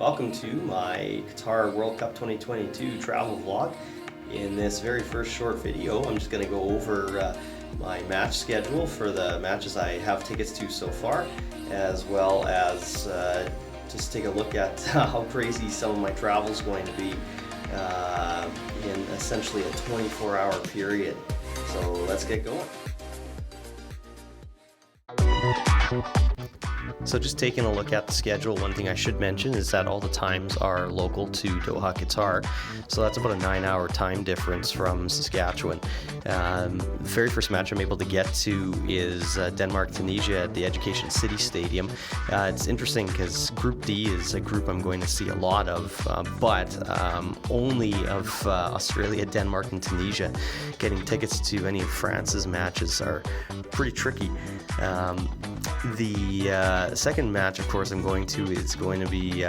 welcome to my Qatar World Cup 2022 travel vlog. In this very first short video, I'm just going to go over my match schedule for the matches I have tickets to so far, as well as just take a look at how crazy some of my travel is going to be in essentially a 24-hour period. So let's get going. So just taking a look at the schedule, one thing I should mention is that all the times are local to Doha, Qatar. So that's about a 9-hour time difference from Saskatchewan. The very first match I'm able to get to is Denmark-Tunisia at the Education City Stadium. It's interesting because Group D is a group I'm going to see a lot of, but only of Australia, Denmark, and Tunisia. Getting tickets to any of France's matches are pretty tricky. The second match, of course, I'm going to is going to be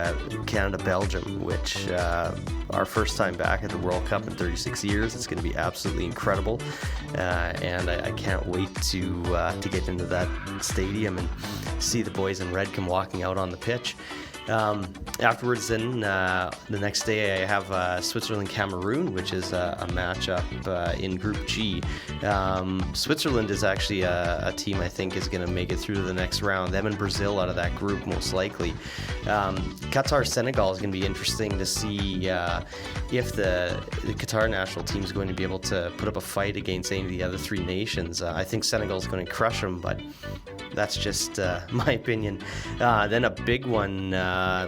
Canada-Belgium, which our first time back at the World Cup in 36 years. It's going to be absolutely incredible, and I can't wait to get into that stadium and see the boys in red come walking out on the pitch. Afterwards, then the next day I have Switzerland-Cameroon, which is a matchup in Group G. Switzerland is actually a team I think is going to make it through to the next round. Them and Brazil out of that group most likely. Qatar-Senegal is going to be interesting to see if the Qatar national team is going to be able to put up a fight against any of the other three nations. I think Senegal is going to crush them, but that's just my opinion. Then a big one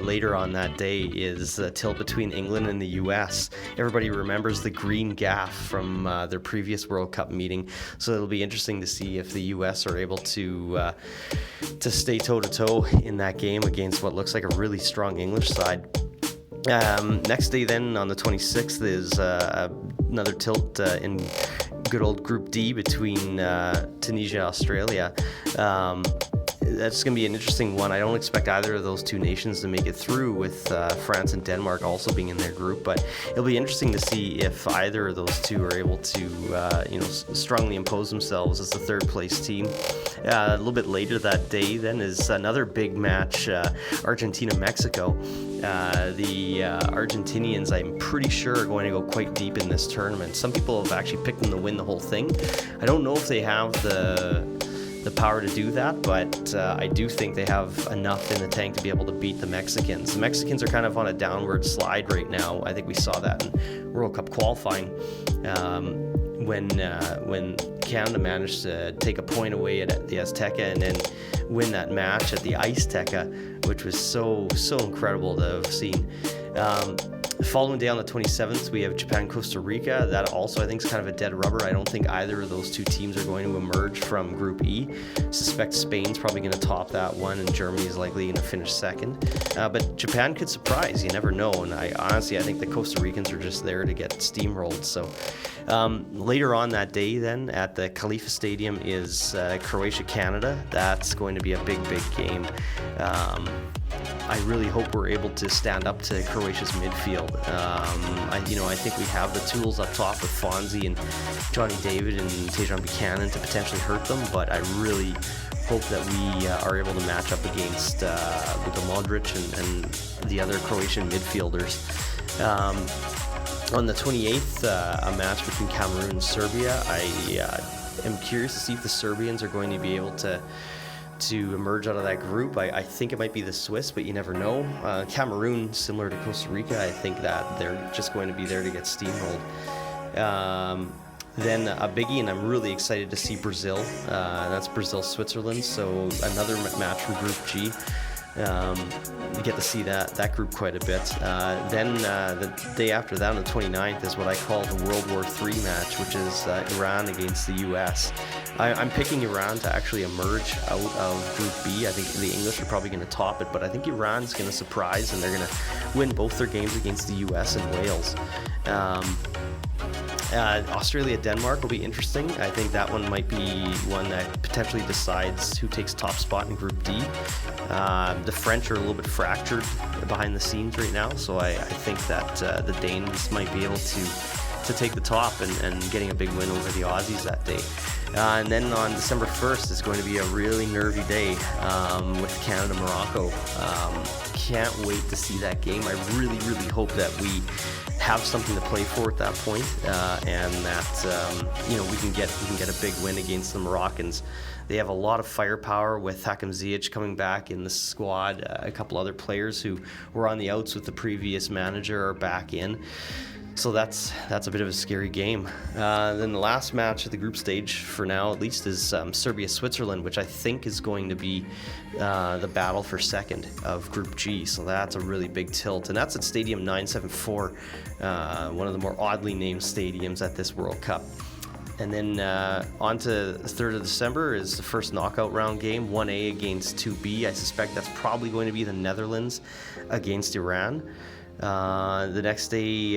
later on that day is the tilt between England and the US. Everybody remembers the green gaff from their previous World Cup meeting, so it'll be interesting to see if the US are able to stay toe-to-toe in that game against what looks like a really strong English side. Next day then, on the 26th, is another tilt in good old Group D between Tunisia and Australia. That's going to be an interesting one. I don't expect either of those two nations to make it through, with France and Denmark also being in their group, but it'll be interesting to see if either of those two are able to strongly impose themselves as the third place team. A little bit later that day then is another big match, Argentina-Mexico. The Argentinians, I'm pretty sure, are going to go quite deep in this tournament. Some people have actually picked them to win the whole thing. I don't know if they have the power to do that, but I do think they have enough in the tank to be able to beat the Mexicans. The Mexicans are kind of on a downward slide right now. I think we saw that in World Cup qualifying when Canada managed to take a point away at the Azteca and then win that match at the Azteca, which was so incredible to have seen. Following day on the 27th, we have Japan-Costa Rica. That also, I think, is kind of a dead rubber. I don't think either of those two teams are going to emerge from Group E. Suspect Spain's probably going to top that one, and Germany is likely going to finish second. But Japan could surprise. You never know. And I think the Costa Ricans are just there to get steamrolled. So later on that day, then, at the Khalifa Stadium is Croatia-Canada. That's going to be a big game. I really hope we're able to stand up to Croatia's midfield. I think we have the tools up top with Fonzie and Johnny David and Tejan Buchanan to potentially hurt them, but I really hope that we are able to match up against Luka Modric and the other Croatian midfielders. On the 28th, a match between Cameroon and Serbia. I am curious to see if the Serbians are going to be able to emerge out of that group. I think it might be the Swiss, but you never know. Cameroon, similar to Costa Rica, I think that they're just going to be there to get steamrolled. Then a biggie, and I'm really excited to see Brazil. That's Brazil-Switzerland, so another match from Group G. You get to see that group quite a bit. Then the day after that, on the 29th, is what I call the World War III match, which is Iran against the US. I'm picking Iran to actually emerge out of Group B. I think the English are probably going to top it, but I think Iran's going to surprise, and they're going to win both their games against the US and Wales. Australia-Denmark will be interesting. I think that one might be one that potentially decides who takes top spot in Group D. The French are a little bit fractured behind the scenes right now, so I think that the Danes might be able to to take the top and getting a big win over the Aussies that day. And then on December 1st is going to be a really nervy day with Canada-Morocco. Can't wait to see that game. I really, really hope that we have something to play for at that point, and that we can get a big win against the Moroccans. They have a lot of firepower with Hakim Ziyech coming back in the squad. A couple other players who were on the outs with the previous manager are back in. So that's a bit of a scary game. Then the last match of the group stage, for now at least, is Serbia-Switzerland, which I think is going to be the battle for second of Group G. So that's a really big tilt, and that's at Stadium 974, one of the more oddly named stadiums at this World Cup. And then on to the 3rd of December is the first knockout round game, 1A against 2B. I suspect that's probably going to be the Netherlands against Iran. The next day,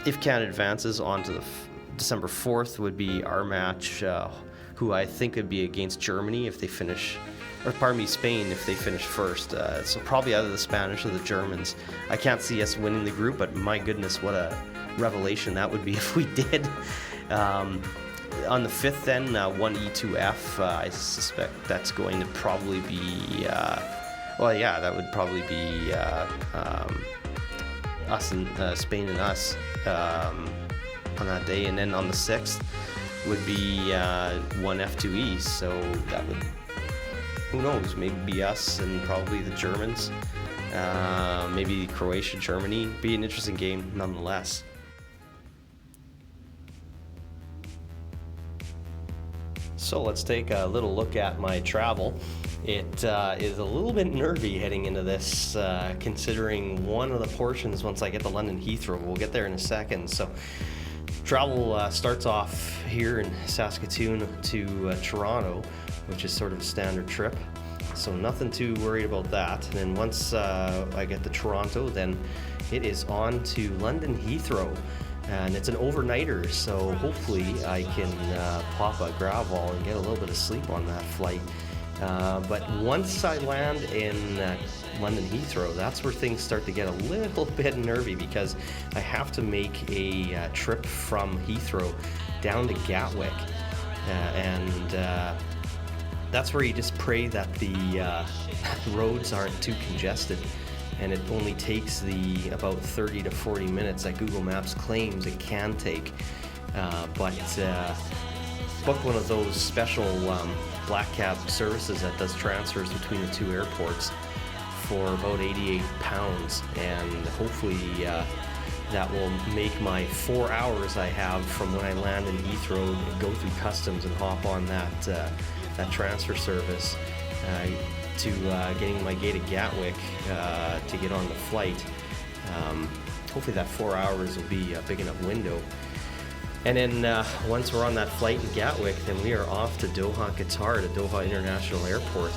if Canada advances on to the December 4th would be our match, who I think would be against Germany if they finish, or pardon me, Spain if they finish first. So probably either the Spanish or the Germans. I can't see us winning the group, but my goodness, what a revelation that would be if we did. On the 5th then, 1E2F, I suspect that's going to probably be, that would probably be us and Spain and us on that day. And then on the 6th would be 1F2E, so that would, who knows, maybe be us and probably the Germans, maybe Croatia, Germany. Be an interesting game nonetheless. So let's take a little look at my travel. It is a little bit nervy heading into this, considering one of the portions once I get to London Heathrow. We'll get there in a second. So travel starts off here in Saskatoon to Toronto, which is sort of a standard trip. So nothing too worried about that. And then once I get to Toronto, then it is on to London Heathrow. And it's an overnighter, so hopefully I can pop a Gravol and get a little bit of sleep on that flight. But once I land in London Heathrow, that's where things start to get a little bit nervy, because I have to make a trip from Heathrow down to Gatwick. And that's where you just pray that the roads aren't too congested. And it only takes the about 30 to 40 minutes that Google Maps claims it can take. But book one of those special black cab services that does transfers between the two airports for about £88, and hopefully that will make my 4 hours I have from when I land in Heathrow, go through customs and hop on that transfer service to getting my gate at Gatwick to get on the flight. Hopefully that 4 hours will be a big enough window. And then once we're on that flight in Gatwick, then we are off to Doha, Qatar, to Doha International Airport.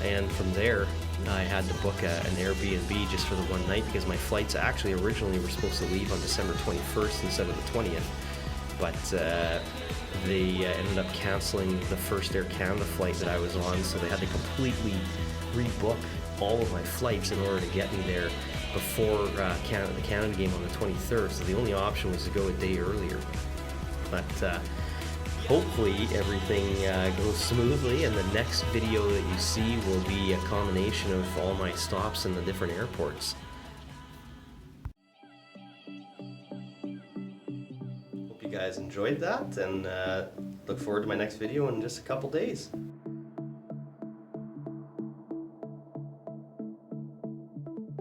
And from there, I had to book an Airbnb just for the one night, because my flights actually originally were supposed to leave on December 21st instead of the 20th. But they ended up canceling the first Air Canada flight that I was on, so they had to completely rebook all of my flights in order to get me there before the Canada game on the 23rd. So the only option was to go a day earlier. But hopefully everything goes smoothly, and the next video that you see will be a combination of all my stops in the different airports. Hope you guys enjoyed that, and look forward to my next video in just a couple days.